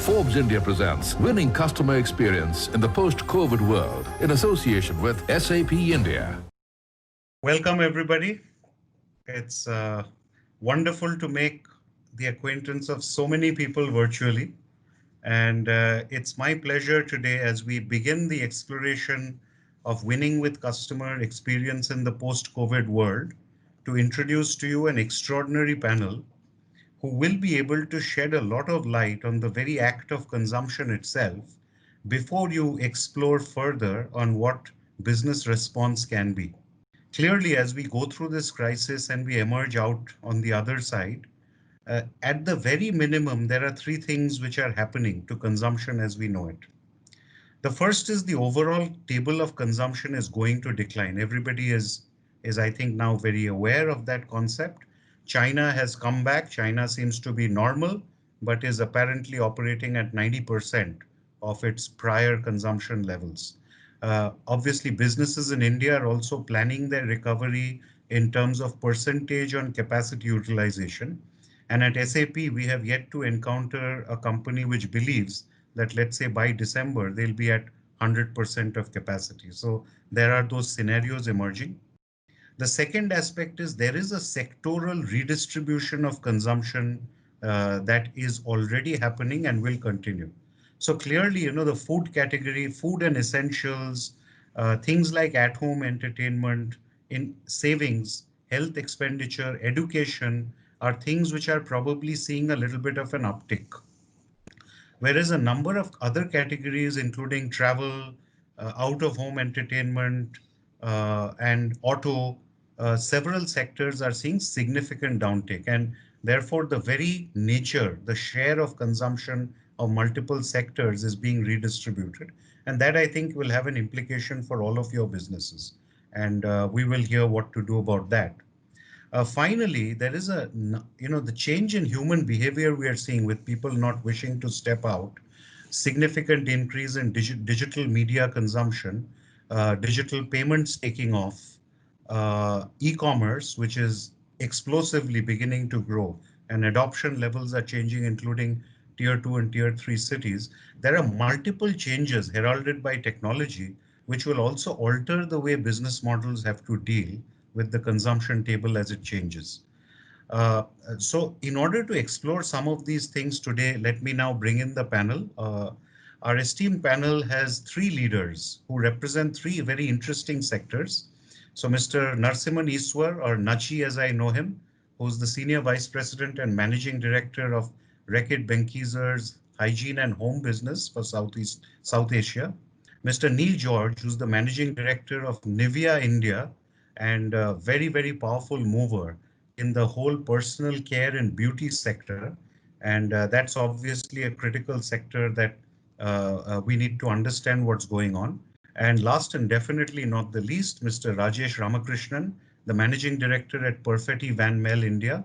Forbes India presents Winning Customer Experience in the Post-COVID World in association with SAP India. Welcome, everybody. It's wonderful to make the acquaintance of so many people virtually. And it's my pleasure today as we begin the exploration of winning with customer experience in the post-COVID world to introduce to you an extraordinary panel who will be able to shed a lot of light on the very act of consumption itself before you explore further on what business response can be. Clearly, as we go through this crisis and we emerge out on the other side, at the very minimum, there are three things which are happening to consumption as we know it. The first is the overall table of consumption is going to decline. Everybody is I think now very aware of that concept. China has come back. China seems to be normal, but is apparently operating at 90% of its prior consumption levels. Obviously, businesses in India are also planning their recovery in terms of percentage on capacity utilization. And at SAP, we have yet to encounter a company which believes that, let's say, by December, they'll be at 100% of capacity. So there are those scenarios emerging. The second aspect is there is a sectoral redistribution of consumption that is already happening and will continue. So clearly, the food category, food and essentials, things like at-home entertainment, in savings, health expenditure, education are things which are probably seeing a little bit of an uptick. Whereas a number of other categories, including travel, out-of-home entertainment, and auto, several sectors are seeing significant downtick. And therefore, the very nature, the share of consumption of multiple sectors is being redistributed. And that, I think, will have an implication for all of your businesses. And we will hear what to do about that. Finally, there is the change in human behavior we are seeing with people not wishing to step out, significant increase in digital media consumption, digital payments taking off, e-commerce, which is explosively beginning to grow, and adoption levels are changing, including tier 2 and tier 3 cities. There are multiple changes heralded by technology, which will also alter the way business models have to deal with the consumption table as it changes. So in order to explore some of these things today, let me now bring in the panel. Our esteemed panel has three leaders who represent three very interesting sectors. So Mr. Narsimhan Iswar, or Nachi as I know him, who's the Senior Vice President and Managing Director of Reckitt Benckiser's Hygiene and Home Business for South Asia. Mr. Neil George, who's the Managing Director of Nivea India, and a very, very powerful mover in the whole personal care and beauty sector. And that's obviously a critical sector that we need to understand what's going on. And last and definitely not the least, Mr. Rajesh Ramakrishnan, the Managing Director at Perfetti Van Mel India.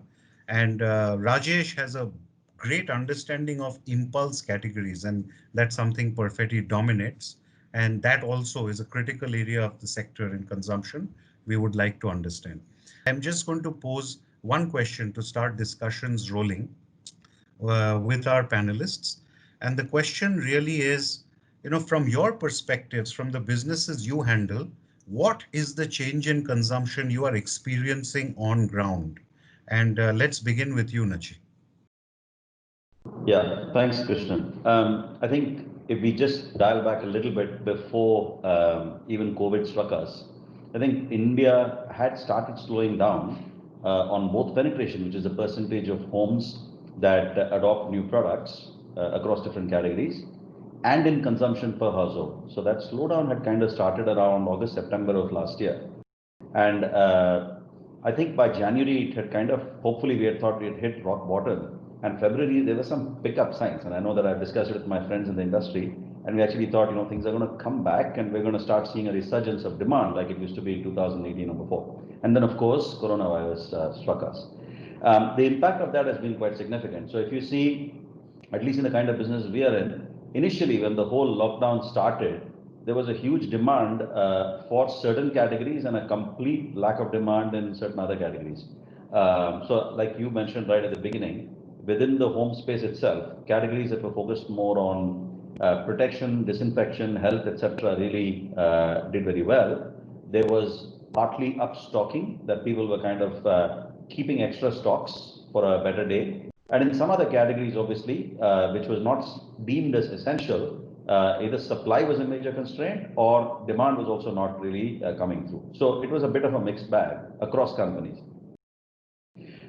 And Rajesh has a great understanding of impulse categories, and that's something Perfetti dominates. And that also is a critical area of the sector in consumption we would like to understand. I'm just going to pose one question to start discussions rolling with our panelists. And the question really is, from your perspectives, from the businesses you handle, what is the change in consumption you are experiencing on ground? And let's begin with you, Nachi. Yeah, thanks, Krishnan. I think if we just dial back a little bit before even COVID struck us, I think India had started slowing down on both penetration, which is the percentage of homes that adopt new products across different categories, and in consumption per household. So that slowdown had kind of started around August, September of last year. And I think by January, it had kind of, hopefully we had thought we had hit rock bottom. And February, there were some pickup signs. And I know that I've discussed it with my friends in the industry. And we actually thought, things are going to come back and we're going to start seeing a resurgence of demand like it used to be in 2018 or before. And then, of course, coronavirus struck us. The impact of that has been quite significant. So if you see, at least in the kind of business we are in, initially when the whole lockdown started, there was a huge demand for certain categories and a complete lack of demand in certain other categories. So like you mentioned right at the beginning, within the home space itself, categories that were focused more on protection, disinfection, health, etc., really did very well. There was partly upstocking, that people were kind of keeping extra stocks for a better day. And in some other categories, obviously, which was not deemed as essential, either supply was a major constraint or demand was also not really coming through. So it was a bit of a mixed bag across companies.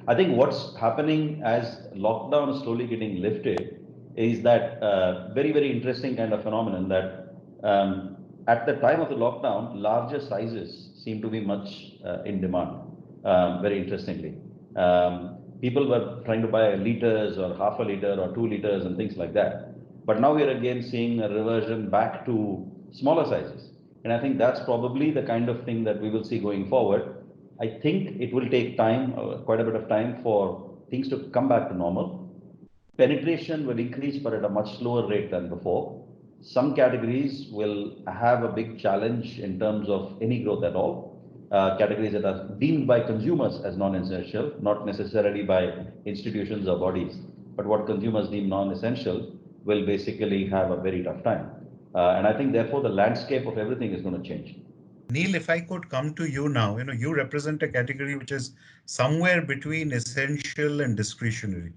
I think what's happening as lockdown is slowly getting lifted is that very, very interesting kind of phenomenon that at the time of the lockdown, larger sizes seem to be much in demand, very interestingly. People were trying to buy liters or half a liter or 2 liters and things like that. But now we are again seeing a reversion back to smaller sizes. And I think that's probably the kind of thing that we will see going forward. I think it will take time, quite a bit of time, for things to come back to normal. Penetration will increase, but at a much slower rate than before. Some categories will have a big challenge in terms of any growth at all. Categories that are deemed by consumers as non-essential, not necessarily by institutions or bodies, but what consumers deem non-essential will basically have a very tough time. And I think therefore the landscape of everything is going to change. Neil, if I could come to you now, you represent a category which is somewhere between essential and discretionary.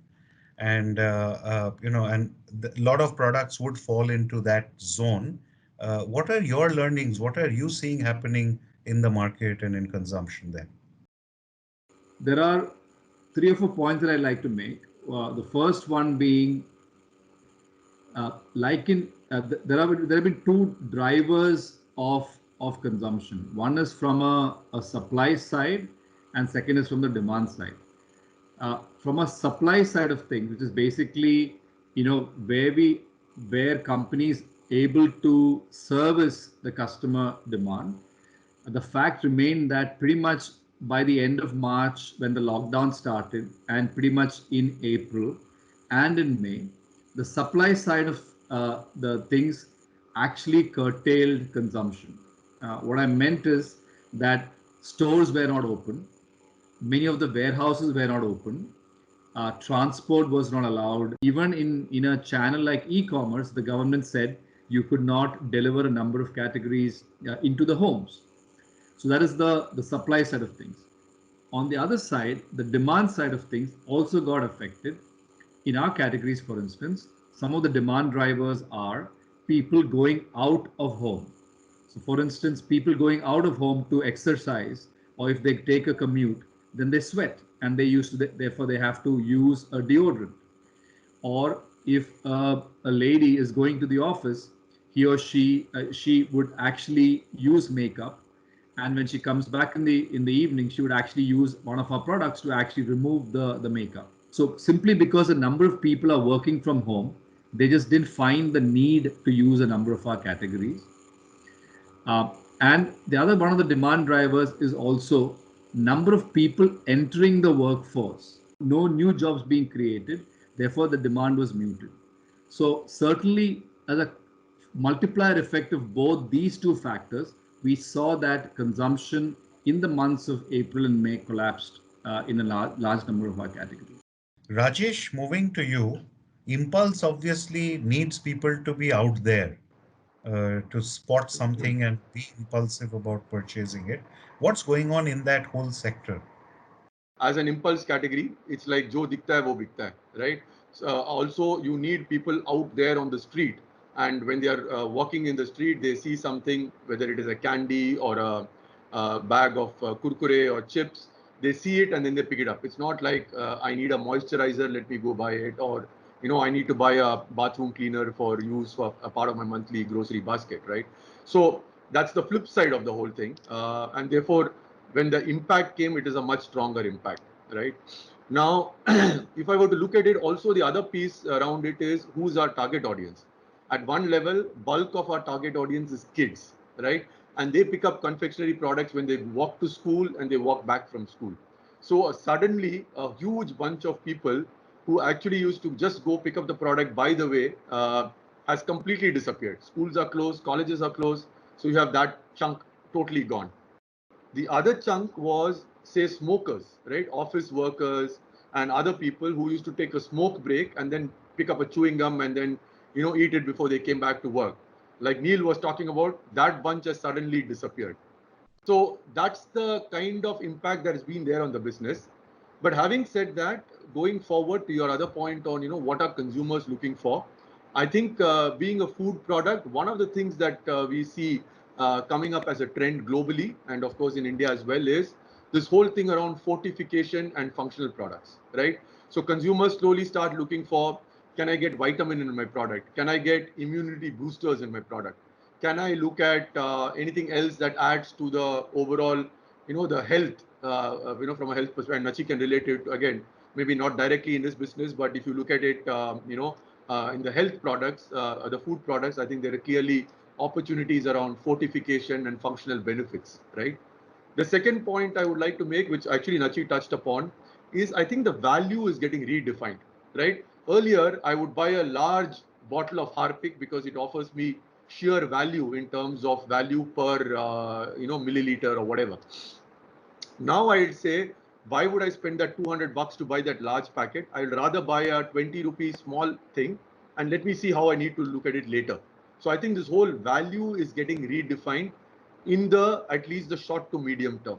And, and a lot of products would fall into that zone. What are your learnings? What are you seeing happening in the market and in consumption there? There are 3 or 4 points that I'd like to make. The first one being, there have been two drivers of consumption. One is from a supply side, and second is from the demand side. From a supply side of things, which is basically where companies able to service the customer demand. The fact remained that pretty much by the end of March, when the lockdown started, and pretty much in April and in May, the supply side of the things actually curtailed consumption. What I meant is that stores were not open, many of the warehouses were not open, transport was not allowed. Even in a channel like e-commerce, the government said you could not deliver a number of categories into the homes. So that is the supply side of things. On the other side, the demand side of things also got affected. In our categories, for instance, some of the demand drivers are people going out of home. So for instance, people going out of home to exercise, or if they take a commute, then they sweat and therefore they have to use a deodorant. Or if a lady is going to the office, he or she would actually use makeup, and when she comes back in the evening, she would actually use one of our products to actually remove the makeup. So simply because a number of people are working from home, they just didn't find the need to use a number of our categories. And the other one of the demand drivers is also number of people entering the workforce. No new jobs being created, therefore the demand was muted. So certainly, as a multiplier effect of both these two factors, we saw that consumption in the months of April and May collapsed in a large number of our categories. Rajesh, moving to you, impulse obviously needs people to be out there to spot something and be impulsive about purchasing it. What's going on in that whole sector? As an impulse category, it's like jo dikhta hai wo bikta hai, right? So, also, you need people out there on the street, and when they are walking in the street, they see something, whether it is a candy or a bag of kurkure or chips. They see it and then they pick it up. It's not like I need a moisturizer, let me go buy it, or I need to buy a bathroom cleaner for use for a part of my monthly grocery basket, right? So that's the flip side of the whole thing, and therefore, when the impact came, it is a much stronger impact, right? Now, if I were to look at it, also the other piece around it is who's our target audience. At one level, bulk of our target audience is kids, right? And they pick up confectionery products when they walk to school and they walk back from school. So suddenly, a huge bunch of people who actually used to just go pick up the product, by the way, has completely disappeared. Schools are closed, colleges are closed. So you have that chunk totally gone. The other chunk was, say, smokers, right? Office workers, and other people who used to take a smoke break and then pick up a chewing gum and then eat it before they came back to work. Like Neil was talking about, that bunch has suddenly disappeared. So that's the kind of impact that has been there on the business. But having said that, going forward to your other point on what are consumers looking for, I think being a food product, one of the things that we see coming up as a trend globally and of course in India as well is this whole thing around fortification and functional products, right? So consumers slowly start looking for, can I get vitamin in my product? Can I get immunity boosters in my product? Can I look at anything else that adds to the overall, the health, from a health perspective? And Nachi can relate it again, maybe not directly in this business, but if you look at it, in the health products, the food products, I think there are clearly opportunities around fortification and functional benefits, right? The second point I would like to make, which actually Nachi touched upon, is I think the value is getting redefined, right? Earlier, I would buy a large bottle of Harpic because it offers me sheer value in terms of value per, milliliter or whatever. Now I'd say, why would I spend that 200 bucks to buy that large packet? I'd rather buy a 20 rupees small thing and let me see how I need to look at it later. So I think this whole value is getting redefined in the, at least the short to medium term.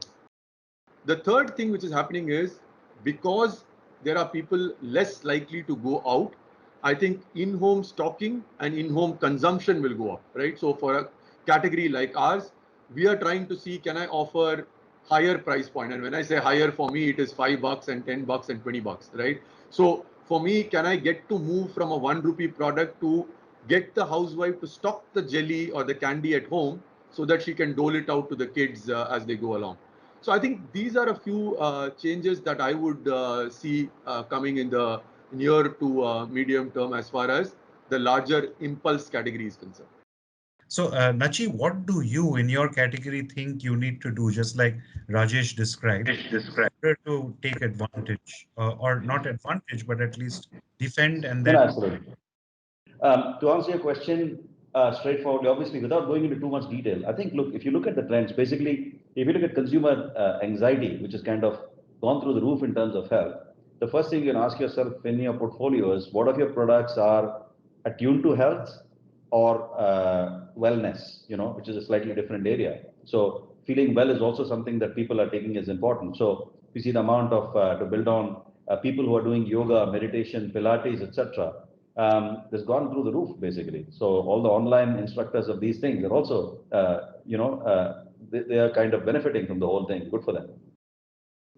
The third thing which is happening is because there are people less likely to go out, I think in-home stocking and in-home consumption will go up, right? So for a category like ours, we are trying to see, can I offer higher price point? And when I say higher, for me, it is $5 and $10 and $20, right? So for me, can I get to move from a 1 rupee product to get the housewife to stock the jelly or the candy at home so that she can dole it out to the kids as they go along? So I think these are a few changes that I would see coming in the near to medium term as far as the larger impulse category is concerned. So, Nachi, what do you in your category think you need to do, just like Rajesh described, in order to take advantage, or not advantage, but at least defend and No, then. no, absolutely. To answer your question straightforwardly, obviously, without going into too much detail, I think, look, if you look at the trends, basically, if you look at consumer anxiety, which has kind of gone through the roof in terms of health, the first thing you can ask yourself in your portfolio is what of your products are attuned to health or wellness, which is a slightly different area. So feeling well is also something that people are taking as important. So we see the amount of, to build on, people who are doing yoga, meditation, Pilates, etc. Has gone through the roof basically. So all the online instructors of these things are also, they are kind of benefiting from the whole thing. Good for them.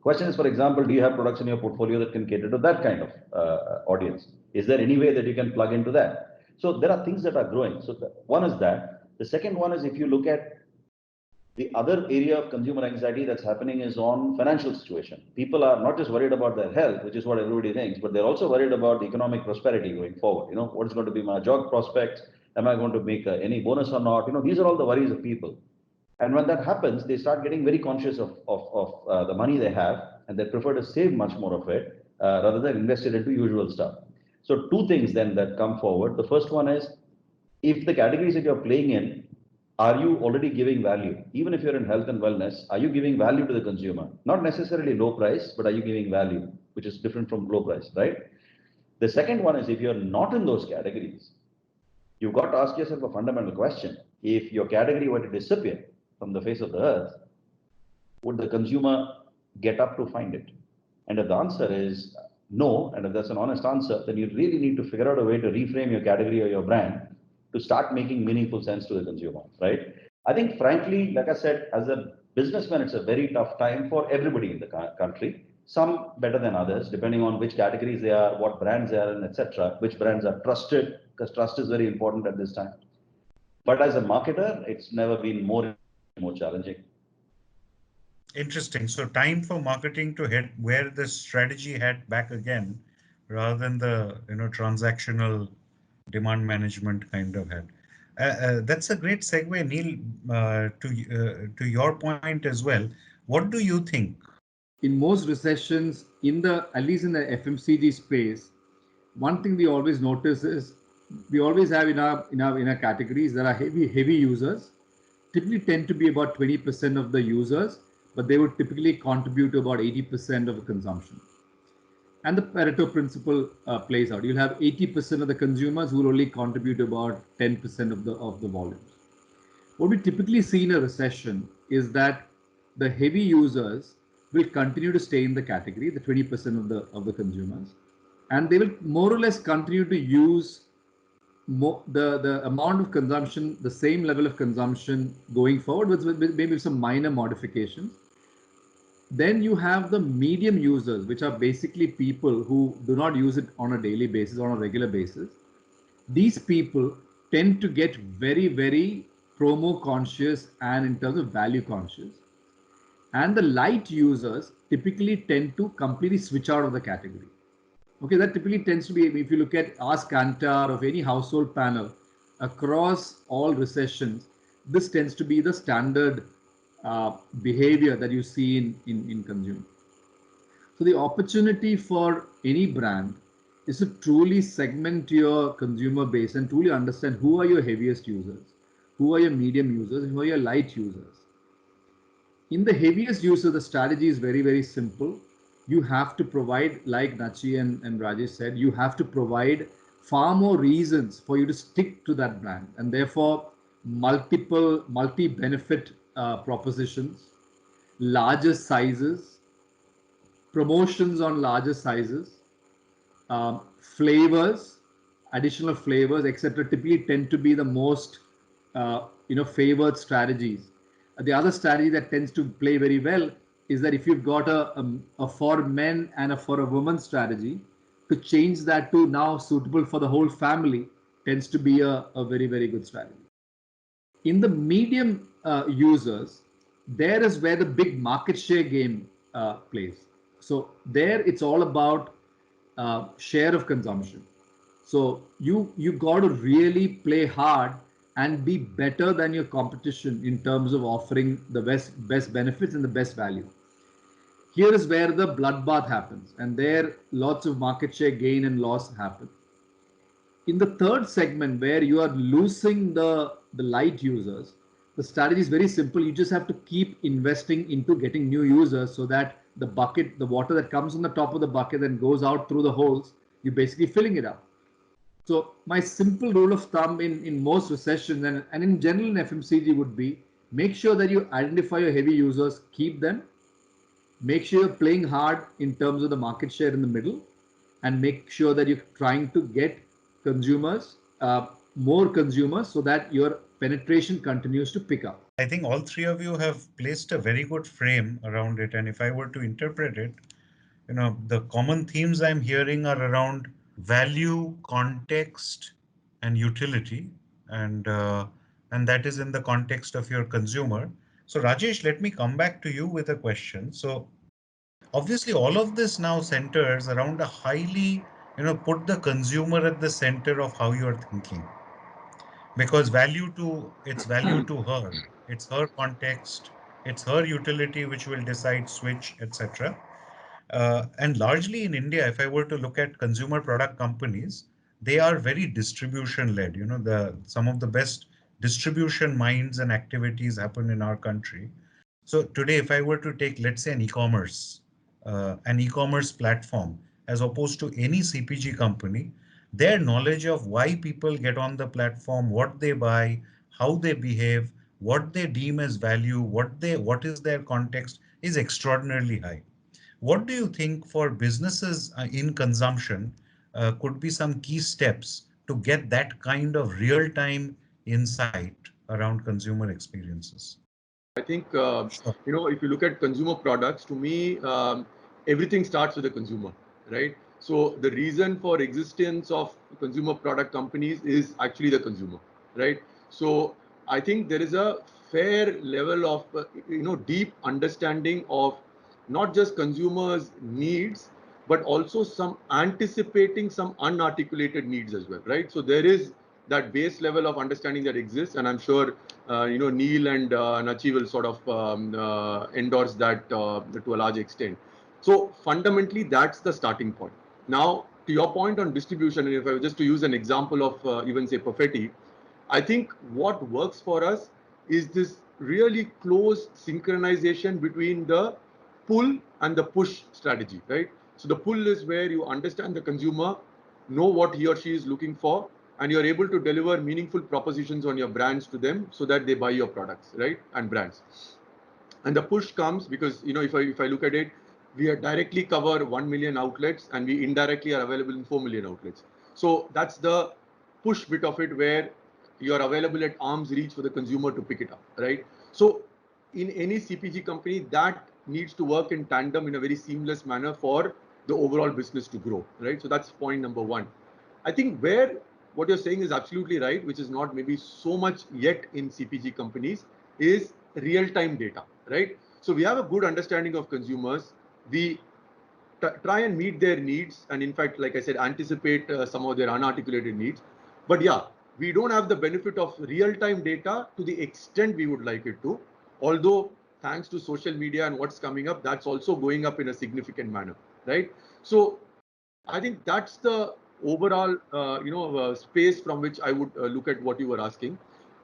Question is, for example, do you have products in your portfolio that can cater to that kind of audience? Is there any way that you can plug into that? So there are things that are growing. So one is that. The second one is if you look at the other area of consumer anxiety that's happening is on financial situation. People are not just worried about their health, which is what everybody thinks, but they're also worried about the economic prosperity going forward. What is going to be my job prospects? Am I going to make any bonus or not? These are all the worries of people. And when that happens, they start getting very conscious of the money they have, and they prefer to save much more of it rather than invest it into usual stuff. So two things then that come forward. The first one is, if the categories that you're playing in, are you already giving value? Even if you're in health and wellness, are you giving value to the consumer? Not necessarily low price, but are you giving value, which is different from low price, right? The second one is if you're not in those categories, you've got to ask yourself a fundamental question. If your category were to disappear from the face of the earth, would the consumer get up to find it? And if the answer is no, and if that's an honest answer, then you really need to figure out a way to reframe your category or your brand to start making meaningful sense to the consumer, right? I think, frankly, like I said, as a businessman, it's a very tough time for everybody in the country. Some better than others, depending on which categories they are, what brands they are in, etc. Which brands are trusted, because trust is very important at this time. But as a marketer, it's never been more challenging. Interesting. So time for marketing to head where the strategy had back again, rather than the transactional demand management kind of had. That's a great segue, Neil, to your point as well. What do you think? In most recessions, at least in the FMCG space, one thing we always notice is we always have in our categories that are heavy users. Typically tend to be about 20% of the users, but they would typically contribute to about 80% of the consumption. And the Pareto principle plays out. You'll have 80% of the consumers who will only contribute about 10% of the volumes. What we typically see in a recession is that the heavy users will continue to stay in the category, the 20% of the consumers, and they will more or less continue to use the amount of consumption, the same level of consumption going forward with maybe some minor modifications. Then you have the medium users, which are basically people who do not use it on a daily basis, on a regular basis. These people tend to get very, very promo conscious and in terms of value conscious. And the light users typically tend to completely switch out of the category. Okay, that typically tends to be, if you look at Ask Kantar of any household panel across all recessions, this tends to be the standard behavior that you see in consumer. So the opportunity for any brand is to truly segment your consumer base and truly understand who are your heaviest users, who are your medium users, and who are your light users. In the heaviest user, the strategy is very, very simple. You have to provide, like Nachi and Rajesh said, you have to provide far more reasons for you to stick to that brand, and therefore multi-benefit propositions, larger sizes, promotions on larger sizes, flavors, additional flavors, etc. typically tend to be the most favored strategies. The other strategy that tends to play very well is that if you've got a for men and a for a woman strategy, to change that to now suitable for the whole family tends to be a very, very good strategy. In the medium users, there is where the big market share game plays. So there it's all about share of consumption. So you got to really play hard and be better than your competition in terms of offering the best benefits and the best value. Here is where the bloodbath happens, and there lots of market share gain and loss happen. In the third segment, where you are losing the light users, the strategy is very simple. You just have to keep investing into getting new users so that the bucket, the water that comes on the top of the bucket and goes out through the holes, you're basically filling it up. So my simple rule of thumb in most recessions and in general in FMCG would be, make sure that you identify your heavy users, keep them, make sure you're playing hard in terms of the market share in the middle, and make sure that you're trying to get consumers, more consumers, so that your penetration continues to pick up. I think all three of you have placed a very good frame around it. And if I were to interpret it, the common themes I'm hearing are around value, context, and utility. And that is in the context of your consumer. So Rajesh, let me come back to you with a question. So obviously all of this now centers around a highly, put the consumer at the center of how you're thinking, because value to her, it's her context, it's her utility which will decide switch, etc. And largely in India, if I were to look at consumer product companies, they are very distribution led. Some of the best distribution minds and activities happen in our country. So today, if I were to take, let's say, an e-commerce platform, as opposed to any CPG company, their knowledge of why people get on the platform, what they buy, how they behave, what they deem as value, what is their context, is extraordinarily high. What do you think for businesses in consumption could be some key steps to get that kind of real-time insight around consumer experiences? I think, Sure. if you look at consumer products, to me, everything starts with the consumer, right? So the reason for existence of consumer product companies is actually the consumer, right? So I think there is a fair level of, deep understanding of not just consumers' needs, but also some anticipating some unarticulated needs as well, right? So there is that base level of understanding that exists, and I'm sure Neil and Nachi will sort of endorse that to a large extent. So fundamentally, that's the starting point. Now, to your point on distribution, and if I were just to use an example of even say Perfetti, I think what works for us is this really close synchronization between the pull and the push strategy, right? So the pull is where you understand the consumer, know what he or she is looking for, and you're able to deliver meaningful propositions on your brands to them so that they buy your products, right? And brands. And the push comes because, if I look at it, we are directly cover 1 million outlets and we indirectly are available in 4 million outlets. So that's the push bit of it, where you are available at arm's reach for the consumer to pick it up, right? So in any CPG company, that needs to work in tandem in a very seamless manner for the overall business to grow, right? So that's point number one. I think where what you're saying is absolutely right, which is not maybe so much yet in CPG companies, is real-time data, right? So we have a good understanding of consumers. We try and meet their needs, and in fact, like I said, anticipate some of their unarticulated needs. But yeah, we don't have the benefit of real-time data to the extent we would like it to. Although, thanks to social media and what's coming up, that's also going up in a significant manner, right? So I think that's the overall, space from which I would look at what you were asking.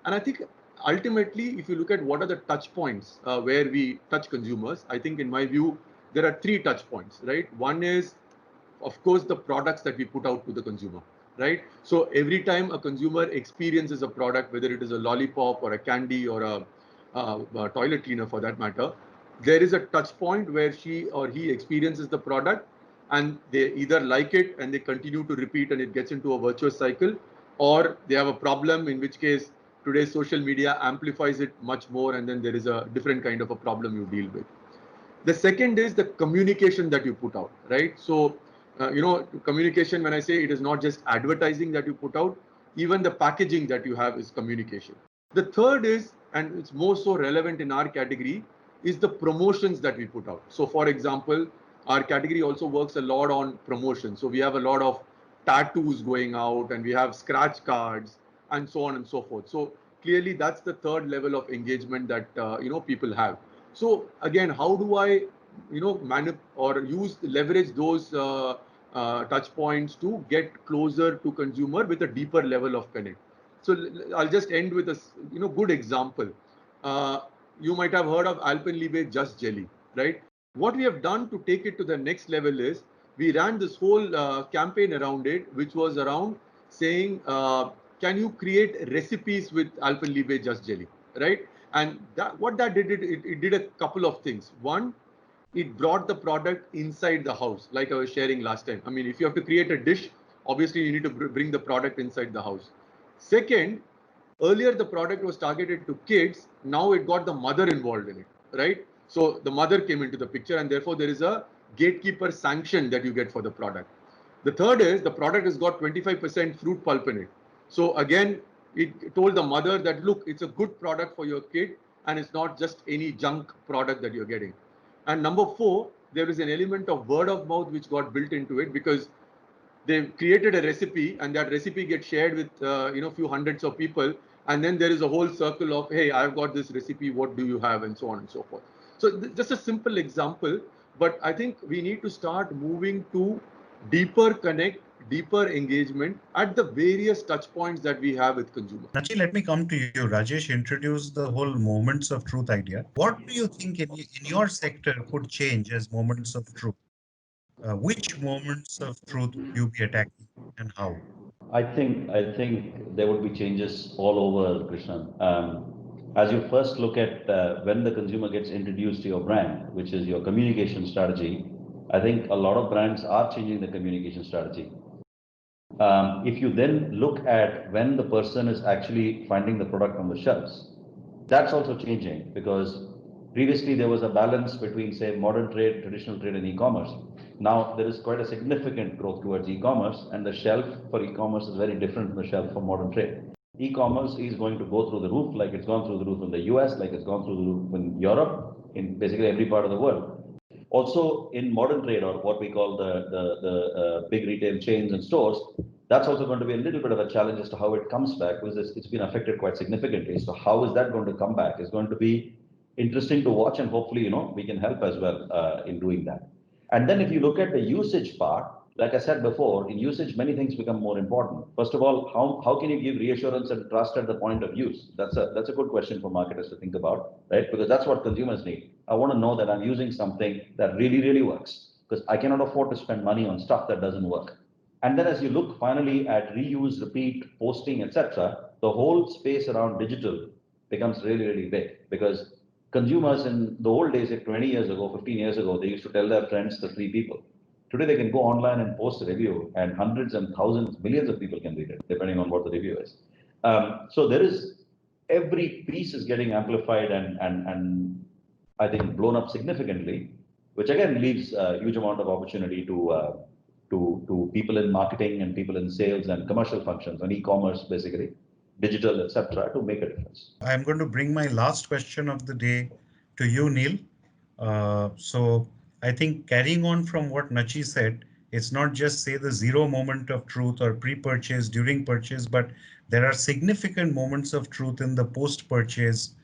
And I think ultimately, if you look at what are the touch points where we touch consumers, I think in my view, there are three touch points, right? One is, of course, the products that we put out to the consumer, right? So every time a consumer experiences a product, whether it is a lollipop or a candy or a toilet cleaner for that matter, there is a touch point where she or he experiences the product and they either like it and they continue to repeat and it gets into a virtuous cycle, or they have a problem, in which case today's social media amplifies it much more, and then there is a different kind of a problem you deal with. The second is the communication that you put out, right? So, communication, when I say, it is not just advertising that you put out, even the packaging that you have is communication. The third is, and it's more so relevant in our category, is the promotions that we put out. So, for example, our category also works a lot on promotion. So we have a lot of tattoos going out and we have scratch cards and so on and so forth. So clearly that's the third level of engagement that, people have. So again, how do I, leverage those touch points to get closer to consumer with a deeper level of connect? So I'll just end with a good example. You might have heard of Alpenlibe Just Jelly, right? What we have done to take it to the next level is we ran this whole campaign around it, which was around saying, can you create recipes with Alpenlibe Just Jelly, right? And what that did, it did a couple of things. One, it brought the product inside the house, like I was sharing last time. I mean, if you have to create a dish, obviously you need to bring the product inside the house. Second, earlier the product was targeted to kids. Now it got the mother involved in it, right? So the mother came into the picture, and therefore there is a gatekeeper sanction that you get for the product. The third is the product has got 25% fruit pulp in it. So again, it told the mother that, look, it's a good product for your kid and it's not just any junk product that you're getting. And number four, there is an element of word of mouth which got built into it, because they've created a recipe and that recipe gets shared with few hundreds of people, and then there is a whole circle of, hey, I've got this recipe, what do you have, and so on and so forth. So just a simple example, but I think we need to start moving to deeper connect, deeper engagement at the various touch points that we have with consumers. Nachi, let me come to you. Rajesh introduced the whole moments of truth idea. What do you think in your sector could change as moments of truth? Which moments of truth would you be attacking and how? I think there would be changes all over, Krishna. As you first look at when the consumer gets introduced to your brand, which is your communication strategy, I think a lot of brands are changing the communication strategy. If you then look at when the person is actually finding the product on the shelves, that's also changing, because previously there was a balance between, say, modern trade, traditional trade, and e-commerce. Now there is quite a significant growth towards e-commerce, and the shelf for e-commerce is very different from the shelf for modern trade. E-commerce is going to go through the roof, like it's gone through the roof in the US, like it's gone through the roof in Europe, in basically every part of the world. Also in modern trade, or what we call the big retail chains and stores, that's also going to be a little bit of a challenge as to how it comes back, because it's been affected quite significantly. So how is that going to come back? It's going to be interesting to watch, and hopefully, we can help as well in doing that. And then if you look at the usage part, like I said before, in usage, many things become more important. First of all, how can you give reassurance and trust at the point of use? That's a good question for marketers to think about, right? Because that's what consumers need. I want to know that I'm using something that really, really works. because I cannot afford to spend money on stuff that doesn't work. And then as you look finally at reuse, repeat, posting, etc., the whole space around digital becomes really, really big, because consumers in the old days, like 20 years ago, 15 years ago, they used to tell their friends to 3 people. Today, they can go online and post a review, and hundreds and thousands, millions of people can read it, depending on what the review is. So there is, every piece is getting amplified and I think blown up significantly, which again leaves a huge amount of opportunity to people in marketing and people in sales and commercial functions and e-commerce, basically, digital, etc., to make a difference. I'm going to bring my last question of the day to you, Neil. So I think carrying on from what Nachi said, it's not just say the zero moment of truth or pre-purchase, during purchase, but there are significant moments of truth in the post-purchase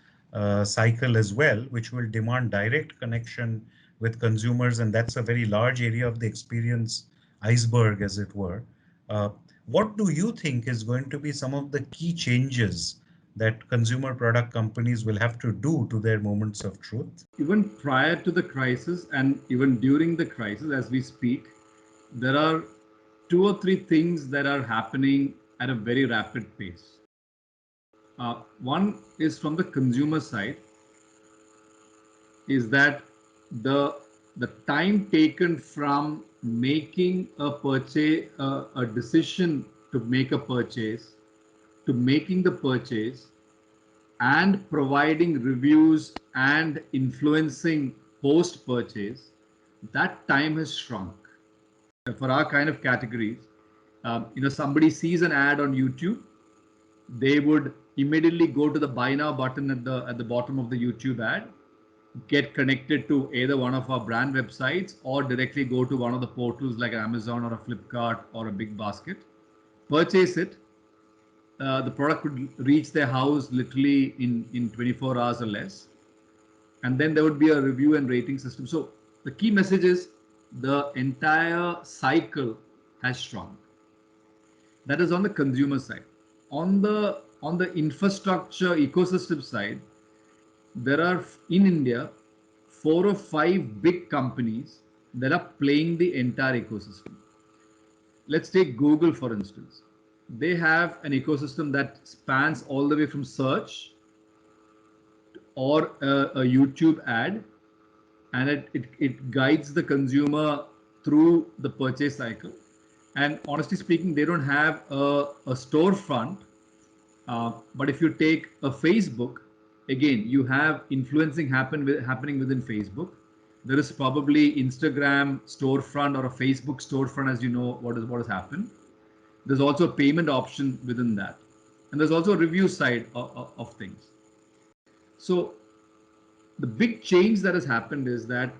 cycle as well, which will demand direct connection with consumers. And that's a very large area of the experience iceberg, as it were. Uh, what do you think is going to be some of the key changes that consumer product companies will have to do to their moments of truth? Even prior to the crisis and even during the crisis, as we speak, there are two or three things that are happening at a very rapid pace. One is from the consumer side, is that the the time taken from making a purchase, a decision to make a purchase, to making the purchase, and providing reviews and influencing post purchase, that time has shrunk. For our kind of categories, somebody sees an ad on YouTube, they would immediately go to the buy now button at the bottom of the YouTube ad, get connected to either one of our brand websites or directly go to one of the portals like Amazon or a Flipkart or a Big Basket, purchase it. The product could reach their house literally in 24 hours or less. And then there would be a review and rating system. So the key message is the entire cycle has shrunk. That is on the consumer side. On the infrastructure ecosystem side, there are in India 4 or 5 big companies that are playing the entire ecosystem. Let's take Google for instance. They have an ecosystem that spans all the way from search or a YouTube ad, and it guides the consumer through the purchase cycle. And honestly speaking, they don't have a storefront. But if you take a Facebook, again, you have influencing happening within Facebook. There is probably Instagram storefront or a Facebook storefront, as you know what has happened. There's also a payment option within that, and there's also a review side of things. So the big change that has happened is that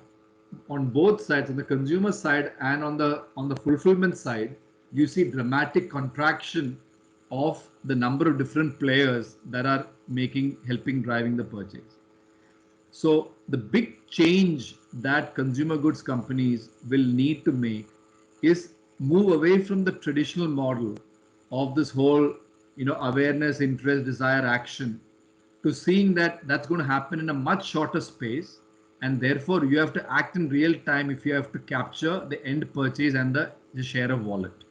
on both sides, on the consumer side and on the fulfillment side, you see dramatic contraction of the number of different players that are helping driving the purchase. So the big change that consumer goods companies will need to make is move away from the traditional model of this whole, awareness, interest, desire, action, to seeing that that's going to happen in a much shorter space, and therefore you have to act in real time if you have to capture the end purchase and the share of wallet.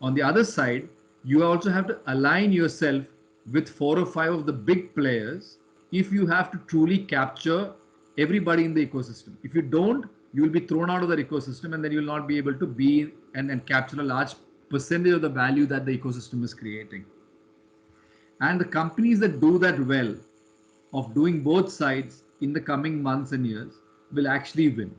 On the other side, you also have to align yourself with 4 or 5 of the big players if you have to truly capture everybody in the ecosystem. If you don't, you will be thrown out of the ecosystem, and then you will not be able to be and capture a large percentage of the value that the ecosystem is creating. And the companies that do that well, of doing both sides in the coming months and years, will actually win.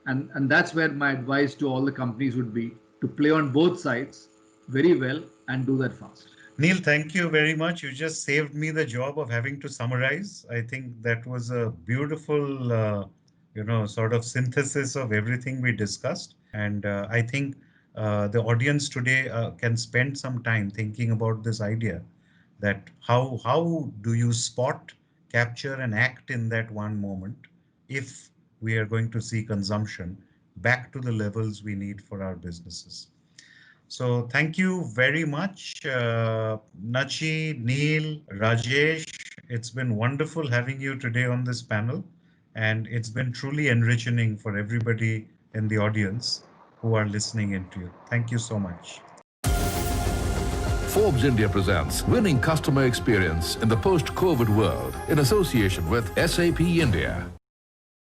And that's where my advice to all the companies would be to play on both sides very well and do that fast. Neil, thank you very much. You just saved me the job of having to summarize. I think that was a beautiful, sort of synthesis of everything we discussed. And I think the audience today can spend some time thinking about this idea that how do you spot, capture, and act in that one moment if we are going to see consumption back to the levels we need for our businesses. So thank you very much, Nachi, Neil, Rajesh. It's been wonderful having you today on this panel, and it's been truly enriching for everybody in the audience who are listening into you. Thank you so much. Forbes India presents Winning Customer Experience in the Post-COVID World in association with SAP India.